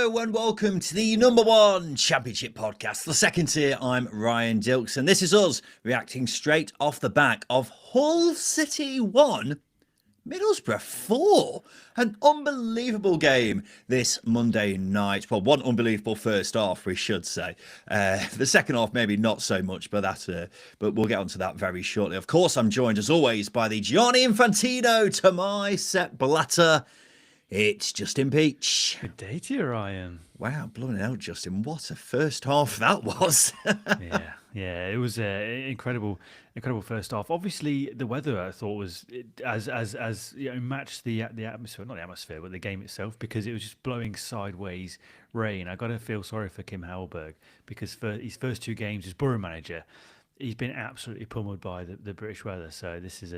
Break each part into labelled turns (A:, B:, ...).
A: Hello and welcome to the number one championship podcast, the second tier. I'm Ryan Dilks and this is us reacting straight off the back of Hull City 1, Middlesbrough 4. An unbelievable game this Monday night. Well, one unbelievable first half, we should say. The second half, maybe not so much, but we'll get onto that very shortly. Of course, I'm joined as always by the Gianni Infantino to my Sepp Blatter. It's Justin Peach.
B: Good day to you, Ryan.
A: Wow, blowing out, Justin. What a first half that was.
B: yeah, it was incredible first half. Obviously, the weather I thought was as matched the atmosphere, not the atmosphere, but the game itself, because it was just blowing sideways rain. I got to feel sorry for Kim Hellberg because for his first two games as Boro manager, he's been absolutely pummeled by the British weather. So this is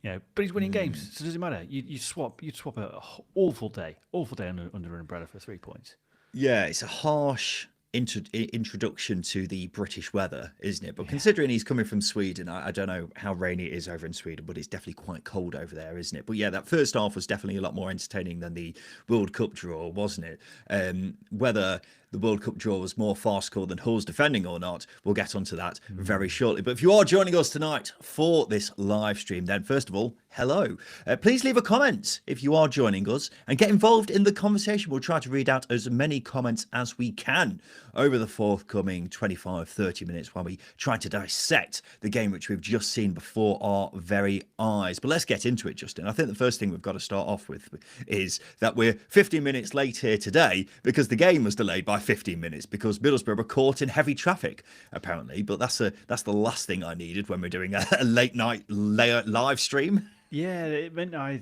B: but he's winning games, so it doesn't matter. You'd swap an awful day under an umbrella for 3 points.
A: Yeah, it's a harsh introduction to the British weather, isn't it? But considering he's coming from Sweden, I don't know how rainy it is over in Sweden, but it's definitely quite cold over there, isn't it? But yeah, that first half was definitely a lot more entertaining than the World Cup draw, wasn't it? Whether the World Cup draw was more farcical than Hull's defending or not, we'll get onto that very shortly. But if you are joining us tonight for this live stream, then first of all, hello. Please leave a comment if you are joining us and get involved in the conversation. We'll try to read out as many comments as we can over the forthcoming 25-30 minutes while we try to dissect the game which we've just seen before our very eyes. But let's get into it, Justin. I think the first thing we've got to start off with is that we're 15 minutes late here today because the game was delayed by 15 minutes because Middlesbrough were caught in heavy traffic, apparently. But that's the last thing I needed when we're doing a late night live stream.
B: Yeah, it meant I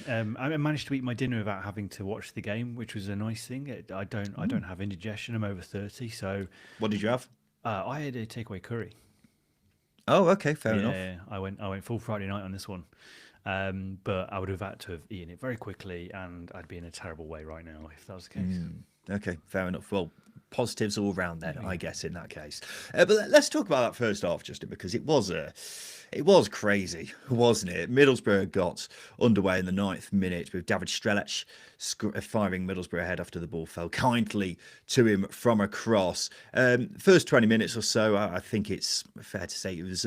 B: managed to eat my dinner without having to watch the game, which was a nice thing. I don't have indigestion. I'm over 30, so.
A: What did you have?
B: I had a takeaway curry.
A: Oh, okay, fair enough.
B: Yeah, I went full Friday night on this one, but I would have had to have eaten it very quickly, and I'd be in a terrible way right now if that was the case.
A: Okay, fair enough. Well, positives all round then, I guess, in that case. But let's talk about that first half, Justin, because it was crazy, wasn't it? Middlesbrough got underway in the 9th minute with David Strelec firing Middlesbrough ahead after the ball fell kindly to him from a cross. First 20 minutes or so, I think it's fair to say it was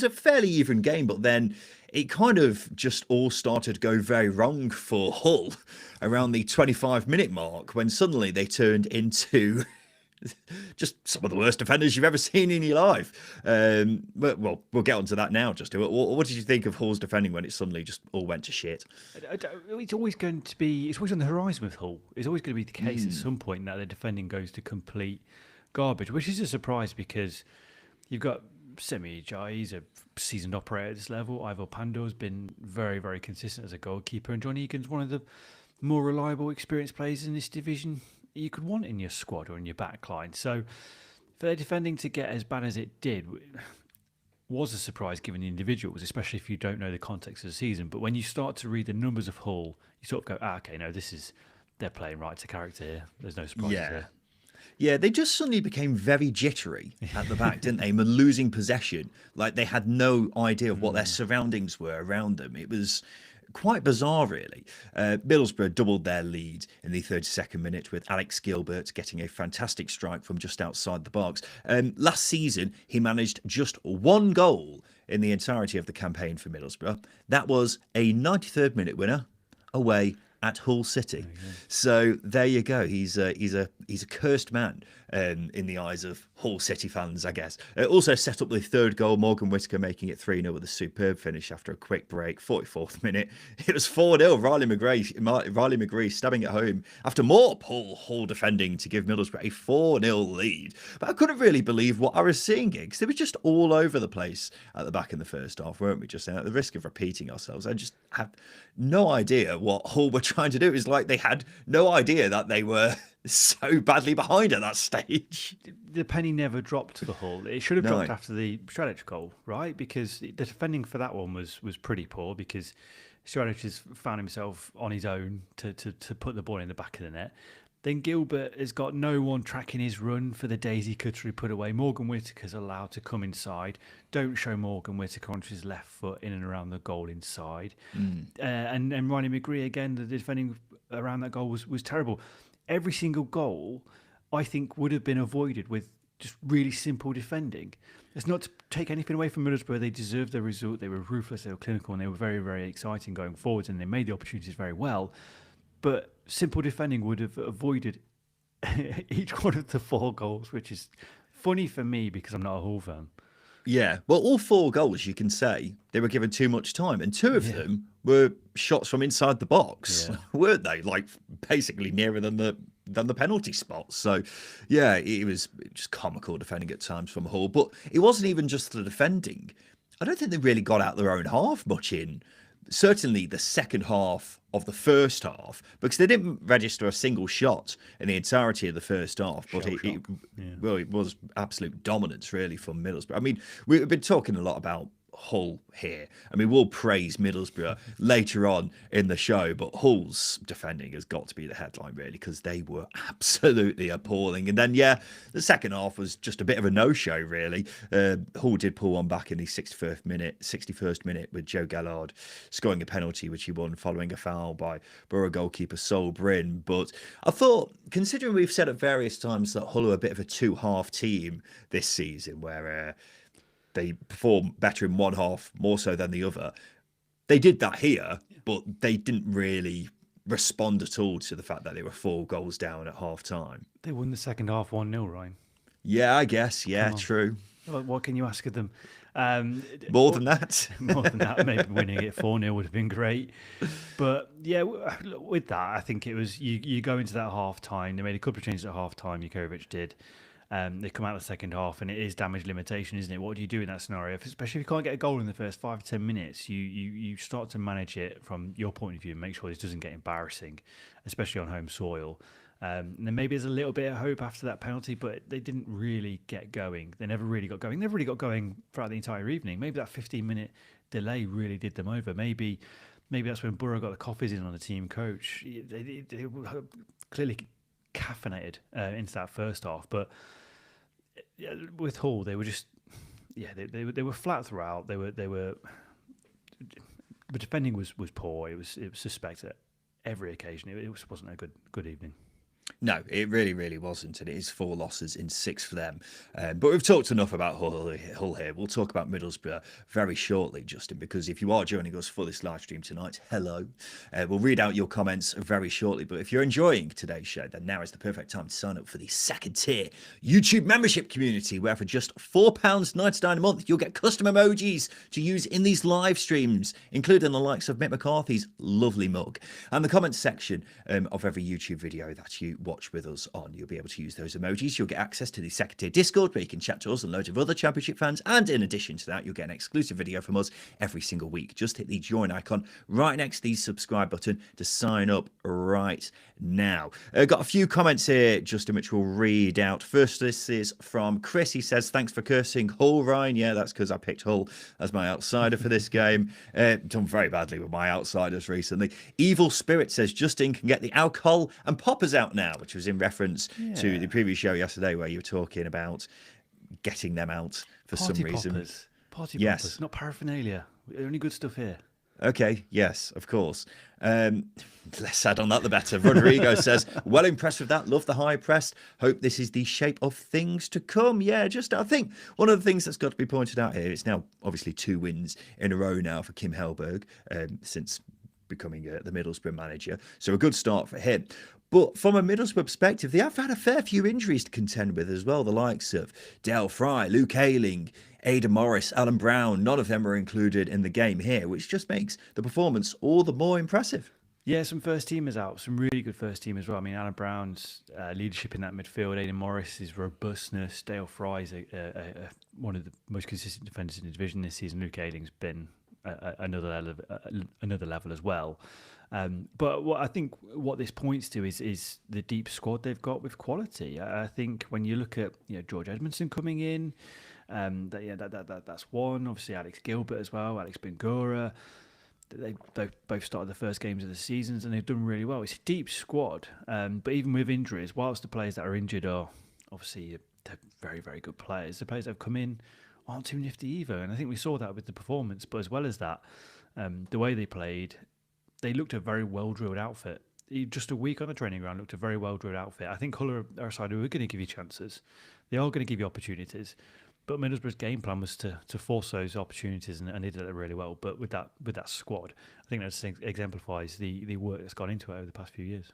A: a fairly even game, but then it kind of just all started to go very wrong for Hull around the 25-minute mark when suddenly they turned into just some of the worst defenders you've ever seen in your life. But we'll get onto that now, Justin. What did you think of Hull's defending when it suddenly just all went to shit?
B: It's always on the horizon with Hull. It's always going to be the case at some point that their defending goes to complete garbage, which is a surprise because you've got Semi Jai, he's a seasoned operator at this level. Ivo Pando's been very, very consistent as a goalkeeper, and John Egan's one of the more reliable, experienced players in this division you could want in your squad or in your back line. So for their defending to get as bad as it did was a surprise given the individuals, especially if you don't know the context of the season. But when you start to read the numbers of Hull, you sort of go, okay, no, they're playing right to character here. There's no surprises there.
A: Yeah, they just suddenly became very jittery at the back, didn't they? When losing possession, like they had no idea of what their surroundings were around them. It was quite bizarre, really. Middlesbrough doubled their lead in the 32nd minute with Alex Gilbert getting a fantastic strike from just outside the box. Last season, he managed just one goal in the entirety of the campaign for Middlesbrough. That was a 93rd minute winner away at Hull City. So there you go. He's a cursed man in the eyes of Hull City fans, I guess. Also set up the third goal, Morgan Whittaker making it 3-0 with a superb finish after a quick break. 44th minute, it was 4-0. Riley McGree stabbing it home after more Hull defending to give Middlesbrough a 4-0 lead. But I couldn't really believe what I was seeing here because they were just all over the place at the back in the first half, weren't we? Just at the risk of repeating ourselves, I just had no idea what Hull were trying to do. It was like they had no idea that they were so badly behind at that stage.
B: The penny never dropped to the Hull. It should have dropped after the Strelec goal, right? Because the defending for that one was pretty poor because Strelec has found himself on his own to put the ball in the back of the net. Then Gilbert has got no one tracking his run for the daisy cutter he put away. Morgan Whittaker's allowed to come inside. Don't show Morgan Whittaker onto his left foot in and around the goal inside. And Riley McGree, again, the defending around that goal was terrible. every single goal, I think, would have been avoided with just really simple defending. It's not to take anything away from Middlesbrough. They deserved their result. They were ruthless, they were clinical, and they were very, very exciting going forwards, and they made the opportunities very well. But simple defending would have avoided each one of the 4 goals, which is funny for me because I'm not a Hull fan.
A: Yeah, well, all 4 goals, you can say, they were given too much time, and 2 of them were shots from inside the box, weren't they? Like, basically nearer than the penalty spot. So, yeah, it was just comical defending at times from Hull. But it wasn't even just the defending. I don't think they really got out their own half much in certainly the second half of the first half, because they didn't register a single shot in the entirety of the first half. But it was absolute dominance, really, from Middlesbrough. I mean, we've been talking a lot about Hull here. I mean, we'll praise Middlesbrough later on in the show, but Hull's defending has got to be the headline, really, because they were absolutely appalling. And then, yeah, the second half was just a bit of a no-show, really. Hull did pull one back in the 61st minute with Joe Gallard scoring a penalty, which he won following a foul by Boro goalkeeper Sol Bryn. But I thought, considering we've said at various times that Hull are a bit of a two-half team this season, where they perform better in one half more so than the other. They did that here, but they didn't really respond at all to the fact that they were 4 goals down at half time.
B: They won the second half 1-0, Ryan.
A: Yeah, I guess. Yeah, true.
B: What can you ask of them?
A: More than that.
B: More than that. Maybe winning it 4-0 would have been great. But yeah, with that, I think it was you go into that half time. They made a couple of changes at half time. Jukovic did. They come out of the second half, and it is damage limitation, isn't it? What do you do in that scenario? Especially if you can't get a goal in the first 5 to 10 minutes, you start to manage it from your point of view and make sure this doesn't get embarrassing, especially on home soil. And then maybe there's a little bit of hope after that penalty, but they didn't really get going. They never really got going. Never really got going throughout the entire evening. Maybe that 15-minute delay really did them over. Maybe that's when Boro got the coffees in on the team coach. They were clearly caffeinated into that first half, but with Hull, they were just, they were flat throughout. They were, the defending was poor. It was suspect at every occasion. It wasn't a good evening.
A: No, it really, really wasn't, and it is 4 losses in 6 for them. But we've talked enough about Hull here. We'll talk about Middlesbrough very shortly, Justin, because if you are joining us for this live stream tonight, hello. We'll read out your comments very shortly, but if you're enjoying today's show, then now is the perfect time to sign up for the second tier YouTube membership community, where for just £4.99 a month, you'll get custom emojis to use in these live streams, including the likes of Mick McCarthy's lovely mug, and the comments section of every YouTube video that you watch with us on. You'll be able to use those emojis. You'll get access to the second tier Discord, where you can chat to us and loads of other Championship fans. And in addition to that, you'll get an exclusive video from us every single week. Just hit the join icon right next to the subscribe button to sign up right now. Got a few comments here, Justin, which we'll read out. First, this is from Chris. He says, thanks for cursing Hull, Ryan. Yeah, that's because I picked Hull as my outsider for this game. Done very badly with my outsiders recently. Evil Spirit says, Justin can get the alcohol and poppers out now, which was in reference to the previous show yesterday, where you were talking about getting them out for some reason.
B: Party poppers, not paraphernalia. Only good stuff here.
A: Okay, yes, of course. Less said on that, the better. Rodrigo says, well impressed with that. Love the high press. Hope this is the shape of things to come. Yeah, just I think one of the things that's got to be pointed out here, it's now obviously 2 wins in a row now for Kim Hellberg since becoming the Middlesbrough manager. So a good start for him. But from a Middlesbrough perspective, they have had a fair few injuries to contend with as well. The likes of Dale Fry, Luke Ayling, Ada Morris, Alan Brown. None of them were included in the game here, which just makes the performance all the more impressive.
B: Yeah, some first teamers out, some really good first team as well. I mean, Alan Brown's leadership in that midfield, Ada Morris's robustness, Dale Fry's one of the most consistent defenders in the division this season. Luke Ayling's been another level as well. But what I think what this points to is the deep squad they've got with quality. I think when you look at George Edmondson coming in, that's one. Obviously Alex Gilbert as well, Alex Bangura. They both started the first games of the seasons and they've done really well. It's a deep squad, but even with injuries, whilst the players that are injured are obviously they're very, very good players, the players that have come in aren't too nifty either. And I think we saw that with the performance. But as well as that, the way they played, they looked a very well-drilled outfit. just a week on the training ground, looked a very well drilled outfit. I think Hull are a side who are going to give you chances. They are going to give you opportunities. But Middlesbrough's game plan was to force those opportunities, and they did it really well. But with that squad, I think that exemplifies the work that's gone into it over the past few years.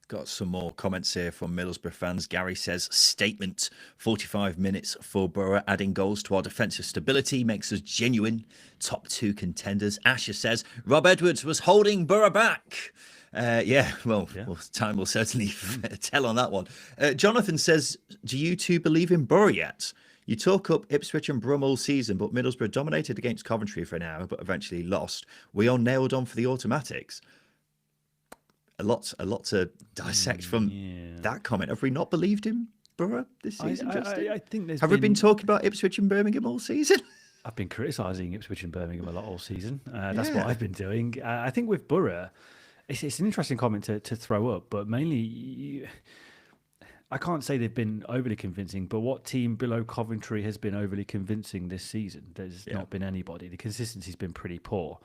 A: Got some more comments here from Middlesbrough fans. Gary says, statement, 45 minutes for Boro, adding goals to our defensive stability makes us genuine top 2 contenders. Asher says, Rob Edwards was holding Boro back. Well, time will certainly tell on that one. Jonathan says, do you two believe in Boro yet? You talk up Ipswich and Brum all season, but Middlesbrough dominated against Coventry for an hour, but eventually lost. We are nailed on for the automatics. A lot to dissect from that comment. Have we not believed in Boro this season, Justin?
B: I think
A: Have we been talking about Ipswich and Birmingham all season?
B: I've been criticising Ipswich and Birmingham a lot all season. That's what I've been doing. I think with Boro, it's an interesting comment to throw up, but mainly... I can't say they've been overly convincing, but what team below Coventry has been overly convincing this season? There's not been anybody. The consistency's been pretty poor.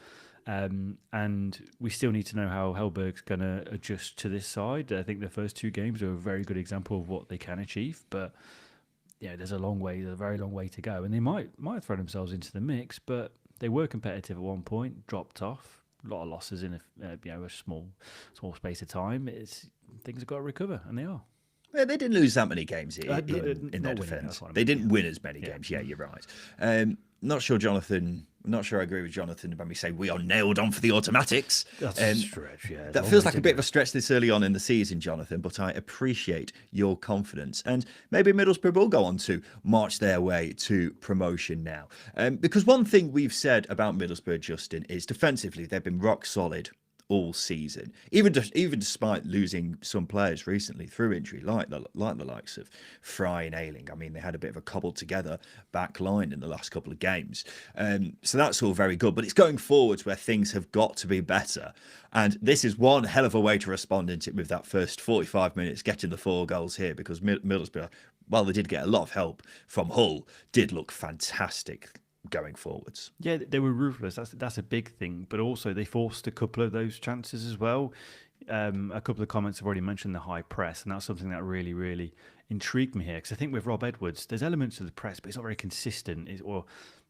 B: And we still need to know how Hellberg's going to adjust to this side. I think the first 2 games are a very good example of what they can achieve, but there's a very long way to go. And they might throw themselves into the mix, but they were competitive at one point, dropped off. A lot of losses in a small space of time. Things have got to recover, and they are.
A: Well, they didn't lose that many games in their defence. They didn't win as many games. Yeah, you're right. Not sure I agree with Jonathan when we say we are nailed on for the automatics.
B: That's a stretch, yeah.
A: That feels like a bit of a stretch this early on in the season, Jonathan, but I appreciate your confidence. And maybe Middlesbrough will go on to march their way to promotion now. Because one thing we've said about Middlesbrough, Justin, is defensively they've been rock solid all season, even despite losing some players recently through injury, like the likes of Fry and Ayling. I mean, they had a bit of a cobbled together back line in the last couple of games, so that's all very good. But it's going forwards where things have got to be better, and this is one hell of a way to respond into it with that first 45 minutes, getting the 4 goals here, because Middlesbrough, while they did get a lot of help from Hull, did look fantastic going forwards.
B: Yeah, they were ruthless. That's a big thing. But also they forced a couple of those chances as well. A couple of comments have already mentioned the high press, and that's something that really, really intrigued me here. Because I think with Rob Edwards, there's elements of the press, but it's not very consistent.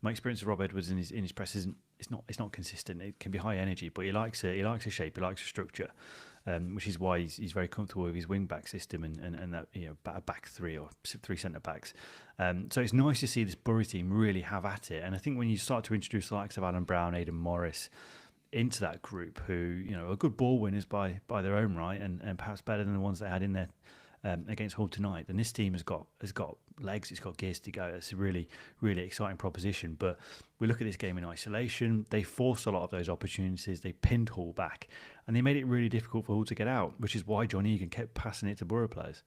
B: My experience of Rob Edwards in his press it's not consistent. It can be high energy, but he likes a shape, he likes a structure. Which is why he's very comfortable with his wing back system and that a back 3 or 3 centre backs. So it's nice to see this Boro team really have at it. And I think when you start to introduce the likes of Alan Brown, Aidan Morris into that group, who are good ball winners by their own right, and perhaps better than the ones they had in there against Hull tonight, then this team has got legs, it's got gears to go. It's a really, really exciting proposition. But we look at this game in isolation. They forced a lot of those opportunities. They pinned Hull back, and they made it really difficult for Hull to get out, which is why John Egan kept passing it to Boro players.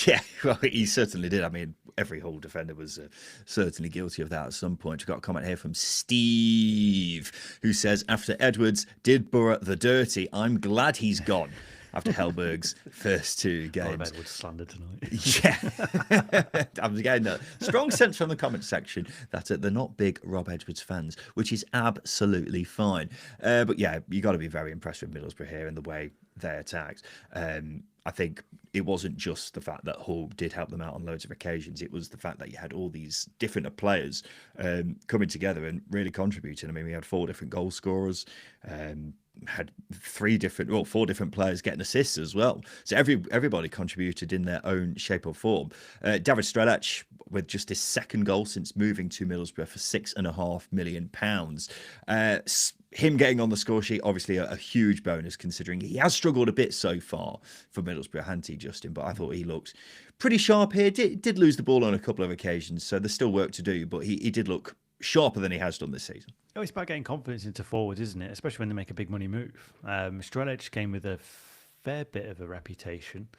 A: Yeah, well, he certainly did. I mean, every Hull defender was certainly guilty of that at some point. We've got a comment here from Steve, who says, after Edwards did Boro the dirty, I'm glad he's gone. After Hellberg's first 2 games.
B: Edwards slander tonight.
A: Yeah. I'm getting a strong sense from the comment section that they're not big Rob Edwards fans, which is absolutely fine. But yeah, you got to be very impressed with Middlesbrough here and the way they attacked. I think it wasn't just the fact that Hull did help them out on loads of occasions. It was the fact that you had all these different players coming together and really contributing. I mean, we had 4 different goal scorers, had 4 different players getting assists as well. So everybody contributed in their own shape or form. David Strelec with just his 2nd goal since moving to Middlesbrough for £6.5 million. Him getting on the score sheet, obviously a huge bonus, considering he has struggled a bit so far for Middlesbrough, hasn't he, Justin? But I thought he looked pretty sharp here. Did lose the ball on a couple of occasions, so there's still work to do, but he did look sharper than he has done this season.
B: Oh, it's about getting confidence into forwards, isn't it? Especially when they make a big money move. Strelec came with a fair bit of a reputation,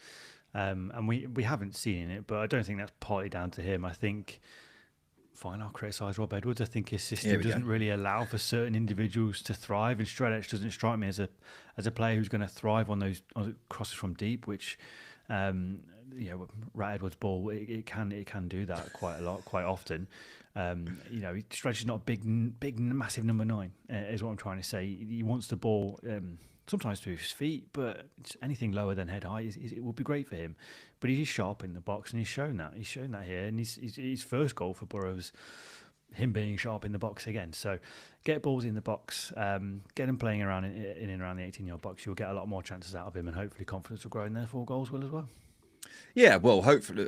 B: and we haven't seen it, but I don't think that's partly down to him. I think, fine, I'll criticise Rob Edwards. I think his system doesn't really allow for certain individuals to thrive, and Strelec doesn't strike me as a player who's going to thrive on those crosses from deep, which Rat Edwards' ball, it can do that quite a lot, quite often. Strelec is not a big, massive number 9, is what I'm trying to say. He wants the ball sometimes through his feet, but anything lower than head high it will be great for him. But he is sharp in the box, and he's shown that. He's shown that here, and his first goal for Boro was him being sharp in the box again. So get balls in the box, get him playing around in and around the 18-yard box. You'll get a lot more chances out of him, and hopefully confidence will grow, and therefore goals will as well.
A: Yeah, well, hopefully,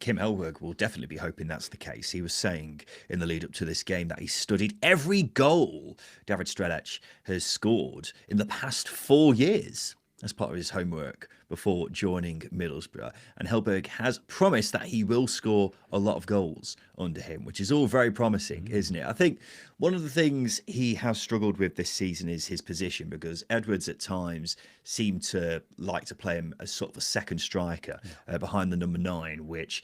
A: Kim Hellberg will definitely be hoping that's the case. He was saying in the lead up to this game that he studied every goal David Strelec has scored in the past 4 years as part of his homework before joining Middlesbrough. And Hellberg has promised that he will score a lot of goals under him, which is all very promising, isn't it? I think one of the things he has struggled with this season is his position, because Edwards at times seemed to like to play him as sort of a second striker behind the number 9, which,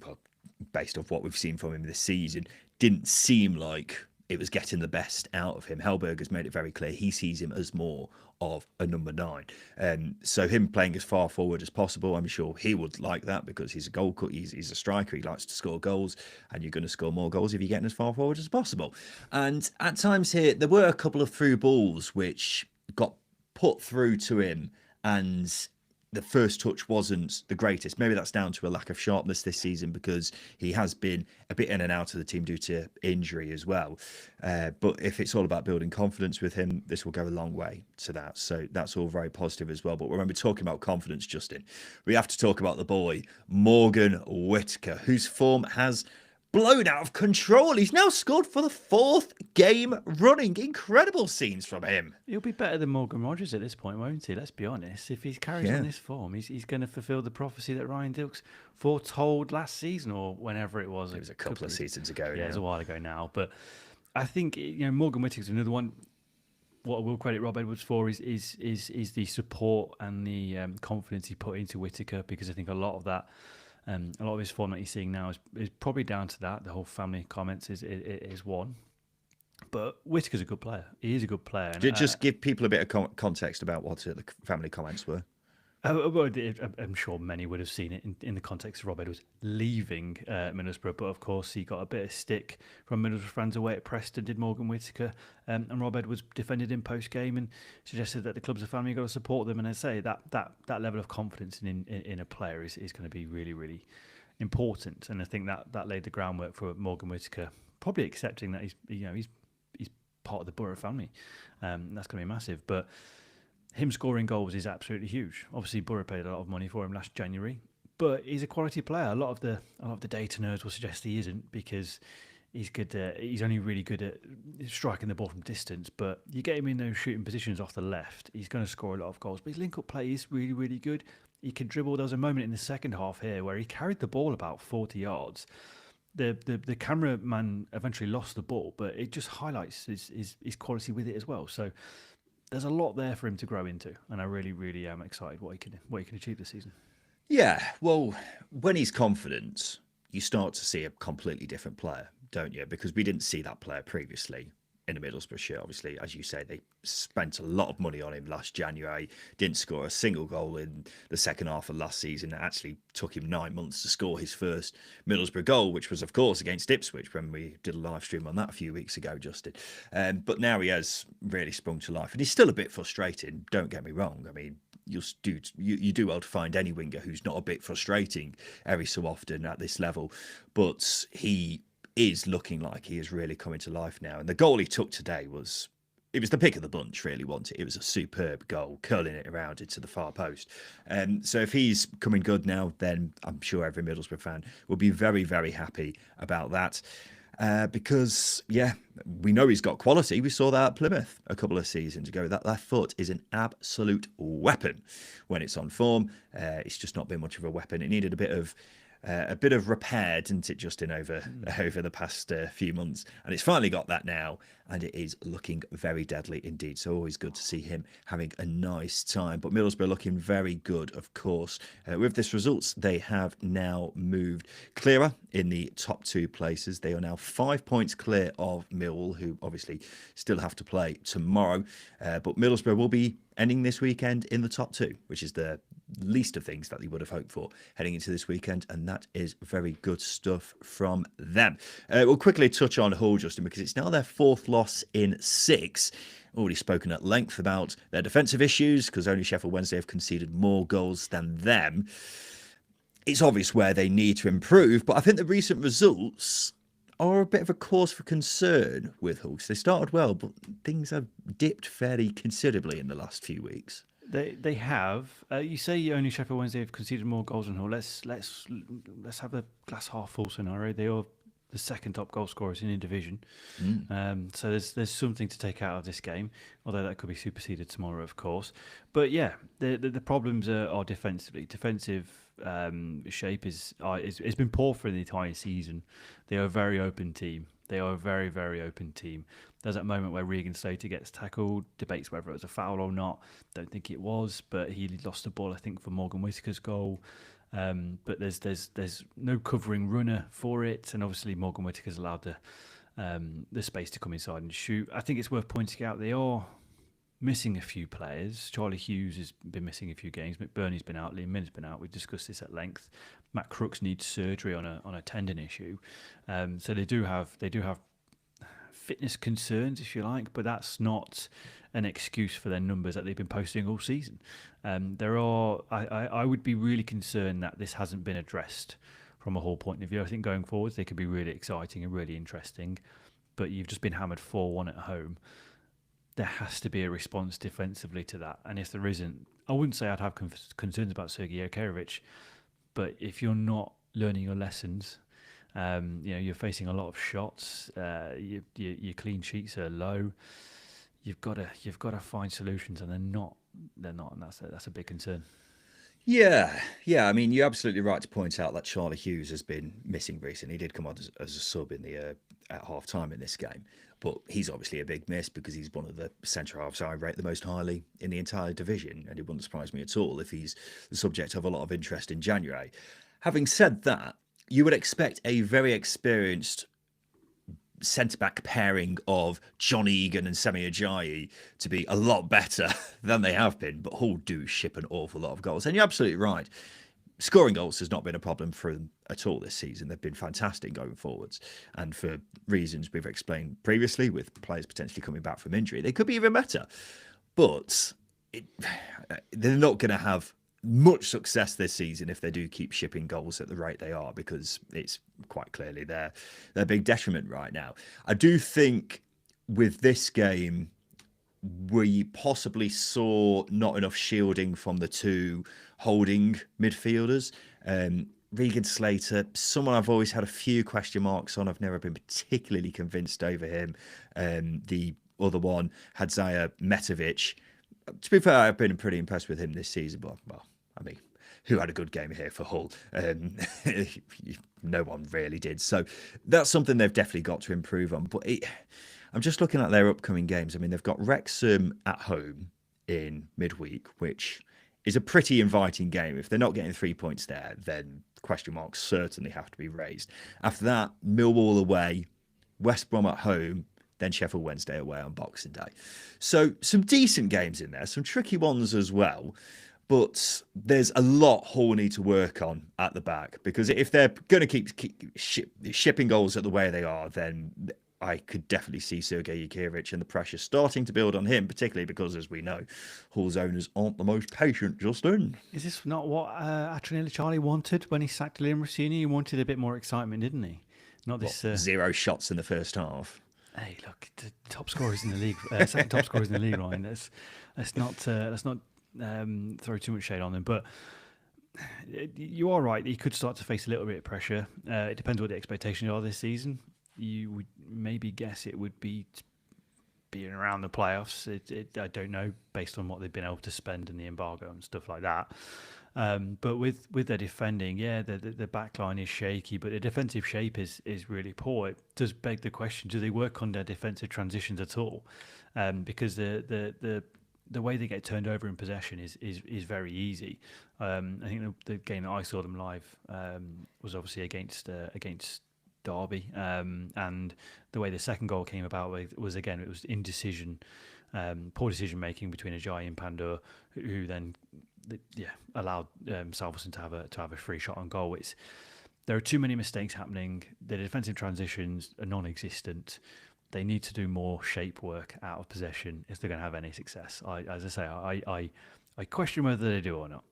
A: well, based off what we've seen from him this season, didn't seem like it was getting the best out of him. Hellberg has made it very clear he sees him as more of a number 9. So him playing as far forward as possible, I'm sure he would like that, because he's a goal cut, he's a striker, he likes to score goals, and you're going to score more goals if you're getting as far forward as possible. And at times here, there were a couple of through balls which got put through to him, and the first touch wasn't the greatest. Maybe that's down to a lack of sharpness this season, because he has been a bit in and out of the team due to injury as well. But if it's all about building confidence with him, this will go a long way to that. So that's all very positive as well. But when we're talking about confidence, Justin, we have to talk about the boy, Morgan Whittaker, whose form has blown out of control. He's now scored for the 4th game running. Incredible scenes from him.
B: He'll be better than Morgan Rogers at this point, won't he? Let's be honest. If he carries on this form, he's going to fulfil the prophecy that Ryan Dilks foretold last season, or whenever it was.
A: It was a couple of seasons ago.
B: Yeah, it was a while ago now. But I think, Morgan Whittaker's another one. What I will credit Rob Edwards for is the support and the confidence he put into Whittaker, because I think a lot of that, a lot of his form that he's seeing now is probably down to that. The whole family comments is one. But Whittaker's a good player. He is a good player. And,
A: just give people a bit of context about what the family comments were.
B: I'm sure many would have seen it in the context of Rob Edwards leaving Middlesbrough, but of course he got a bit of stick from Middlesbrough fans away at Preston, did Morgan Whittaker, and Rob Edwards defended him post-game and suggested that the club's a family, you've got to support them, and I say that level of confidence in a player is going to be really, really important, and I think that laid the groundwork for Morgan Whittaker probably accepting that he's part of the Boro family. That's going to be massive, but him scoring goals is absolutely huge. Obviously, Boro paid a lot of money for him last January, but he's a quality player. A lot of the data nerds will suggest he isn't, because he's good. He's only really good at striking the ball from distance. But you get him in those shooting positions off the left, he's going to score a lot of goals. But his link-up play is really, really good. He can dribble. There was a moment in the second half here where he carried the ball about 40 yards. The cameraman eventually lost the ball, but it just highlights his quality with it as well. So there's a lot there for him to grow into, and I really, really am excited what he can achieve this season.
A: Yeah, well, when he's confident, you start to see a completely different player, don't you? Because we didn't see that player previously in the Middlesbrough shirt. Obviously, as you say, they spent a lot of money on him last January, didn't score a single goal in the second half of last season. It actually took him 9 months to score his first Middlesbrough goal, which was, of course, against Ipswich when we did a live stream on that a few weeks ago, Justin. But now he has really sprung to life, and he's still a bit frustrating, don't get me wrong. I mean, you do well to find any winger who's not a bit frustrating every so often at this level, but he is looking like he is really coming to life now. And the goal he took today was the pick of the bunch, really, wasn't it? It was a superb goal, curling it around into the far post. So if he's coming good now, then I'm sure every Middlesbrough fan will be very, very happy about that. Because, yeah, we know he's got quality. We saw that at Plymouth a couple of seasons ago. That left foot is an absolute weapon when it's on form. It's just not been much of a weapon. It needed a bit of repair, didn't it, Justin, over the past few months, and it's finally got that now, and it is looking very deadly indeed. So always good to see him having a nice time. But Middlesbrough looking very good, of course. With this results, they have now moved clearer in the top 2 places. They are now 5 points clear of Millwall, who obviously still have to play tomorrow. But Middlesbrough will be ending this weekend in the top 2, which is the least of things that they would have hoped for heading into this weekend, and that is very good stuff from them. We'll quickly touch on Hull, Justin, because it's now their 4th loss in 6, already spoken at length about their defensive issues because only Sheffield Wednesday have conceded more goals than them. It's obvious where they need to improve, but I think the recent results are a bit of a cause for concern with Hull. They started well, but things have dipped fairly considerably in the last few weeks.
B: They have. You say only Sheffield Wednesday have conceded more goals than Hull. Let's have a glass half full scenario. They are the second top goal scorers in the division. So there's something to take out of this game, although that could be superseded tomorrow, of course. But yeah, the problems are defensively. Defensive shape is it's been poor for the entire season. They are a very open team. They are a very, very open team. There's that moment where Regan Slater gets tackled, debates whether it was a foul or not. Don't think it was, but he lost the ball, I think, for Morgan Whittaker's goal. But there's no covering runner for it, and obviously Morgan Whittaker's allowed the space to come inside and shoot. I think it's worth pointing out they are missing a few players. Charlie Hughes has been missing a few games. McBurney's been out. Liam Minn's been out. We've discussed this at length. Matt Crooks needs surgery on a tendon issue. So they do have fitness concerns, if you like, but that's not an excuse for their numbers that they've been posting all season. I would be really concerned that this hasn't been addressed from a Hull point of view. I think going forwards they could be really exciting and really interesting, but you've just been hammered 4-1 at home. There has to be a response defensively to that, and if there isn't, I wouldn't say I'd have concerns about Sergei Okerovic, but if you're not learning your lessons, you're facing a lot of shots, your clean sheets are low. You've got to find solutions, and they're not, and that's a big concern.
A: Yeah. I mean, you're absolutely right to point out that Charlie Hughes has been missing recently. He did come on as a sub in the at half time in this game, but he's obviously a big miss because he's one of the centre halves I rate the most highly in the entire division, and it wouldn't surprise me at all if he's the subject of a lot of interest in January. Having said that, you would expect a very experienced centre-back pairing of John Egan and Semi Ajayi to be a lot better than they have been, but Hull do ship an awful lot of goals. And you're absolutely right. Scoring goals has not been a problem for them at all this season. They've been fantastic going forwards. And for reasons we've explained previously, with players potentially coming back from injury, they could be even better. But they're not going to have much success this season if they do keep shipping goals at the rate they are, because it's quite clearly their big detriment right now. I do think with this game we possibly saw not enough shielding from the two holding midfielders. Regan Slater, someone I've always had a few question marks on. I've never been particularly convinced over him. The other one, Hadzia Metovic, to be fair, I've been pretty impressed with him this season. But, well, I mean, who had a good game here for Hull? No one really did. So that's something they've definitely got to improve on. But I'm just looking at their upcoming games. I mean, they've got Wrexham at home in midweek, which is a pretty inviting game. If they're not getting 3 points there, then question marks certainly have to be raised. After that, Millwall away, West Brom at home, then Sheffield Wednesday away on Boxing Day. So some decent games in there, some tricky ones as well. But there's a lot Hull need to work on at the back, because if they're going to keep shipping goals at the way they are, then I could definitely see Sergei Okerovic and the pressure starting to build on him, particularly because, as we know, Hull's owners aren't the most patient, Justin.
B: Is this not what Atronelli Charlie wanted when he sacked Liam Rossini? He wanted a bit more excitement, didn't he? Not this
A: 0 shots in the first half.
B: Hey, look, the top scorers in the league, second top scorers in the league, Ryan. Let's not throw too much shade on them, but you are right. He could start to face a little bit of pressure. It depends what the expectations are this season. You would maybe guess it would be being around the playoffs. I don't know, based on what they've been able to spend in the embargo and stuff like that. But with their defending, the back line is shaky, but the defensive shape is really poor. It does beg the question: do they work on their defensive transitions at all? Because the way they get turned over in possession is very easy. I think the game that I saw them live was obviously against Derby, and the way the second goal came about was indecision, poor decision making between Ajayi and Pandur, who then allowed Salverson to have a free shot on goal. There are too many mistakes happening. The defensive transitions are non-existent. they need to do more shape work out of possession if they're going to have any success. As I say, I question whether they do or not.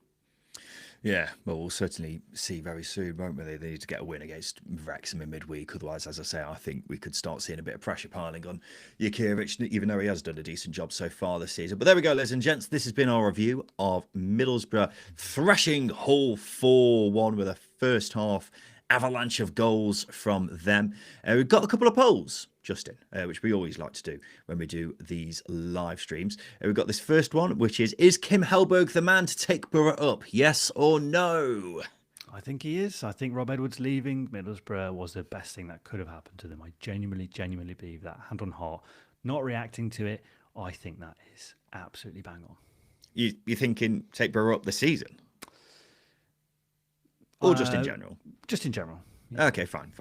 A: Yeah, well, we'll certainly see very soon, won't we? They need to get a win against Wrexham in midweek. Otherwise, as I say, I think we could start seeing a bit of pressure piling on Jakirich, even though he has done a decent job so far this season. But there we go, ladies and gents. This has been our review of Middlesbrough thrashing Hull 4-1 with a first half avalanche of goals from them. We've got a couple of polls, Justin, which we always like to do when we do these live streams. We've got this first one, which is Kim Hellberg the man to take Boro up? Yes or no?
B: I think he is. I think Rob Edwards leaving Middlesbrough was the best thing that could have happened to them. I genuinely believe that, hand on heart. Not reacting to it, I think that is absolutely bang on.
A: You're thinking take Boro up this season? Or just in general?
B: Just in general. Yeah.
A: Okay, fine.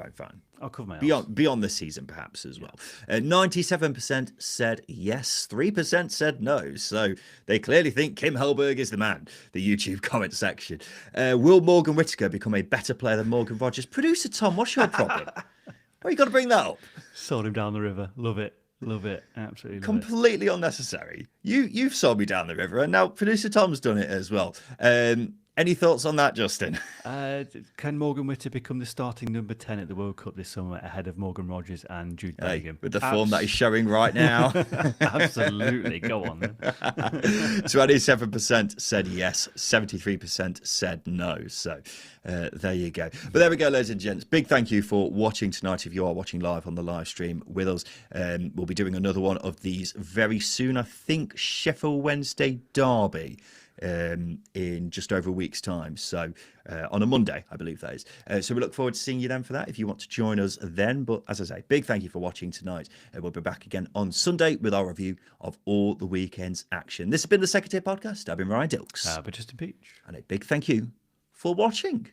B: I'll cover my ass.
A: Beyond this season, perhaps, as well. 97% said yes, 3% said no. So they clearly think Kim Hellberg is the man, the YouTube comment section. Will Morgan Whittaker become a better player than Morgan Rogers? Producer Tom, what's your problem? Why you got to bring that up?
B: Sold him down the river. Love it. Absolutely love
A: Completely unnecessary. You've sold me down the river, and now producer Tom's done it as well. Any thoughts on that, Justin?
B: Can Morgan Whittaker become the starting number 10 at the World Cup this summer ahead of Morgan Rogers and Jude Bellingham?
A: With the form that he's showing right now.
B: Absolutely. Go on then.
A: 27% said yes, 73% said no. So there you go. But there we go, ladies and gents. Big thank you for watching tonight if you are watching live on the live stream with us. We'll be doing another one of these very soon. I think Sheffield Wednesday derby. In just over a week's time. So on a Monday, I believe that is. So we look forward to seeing you then for that if you want to join us then. But as I say, big thank you for watching tonight. We'll be back again on Sunday with our review of all the weekend's action. This has been the Second Tier Podcast. I've been Ryan Dilks.
B: But Justin Peach.
A: And a big thank you for watching.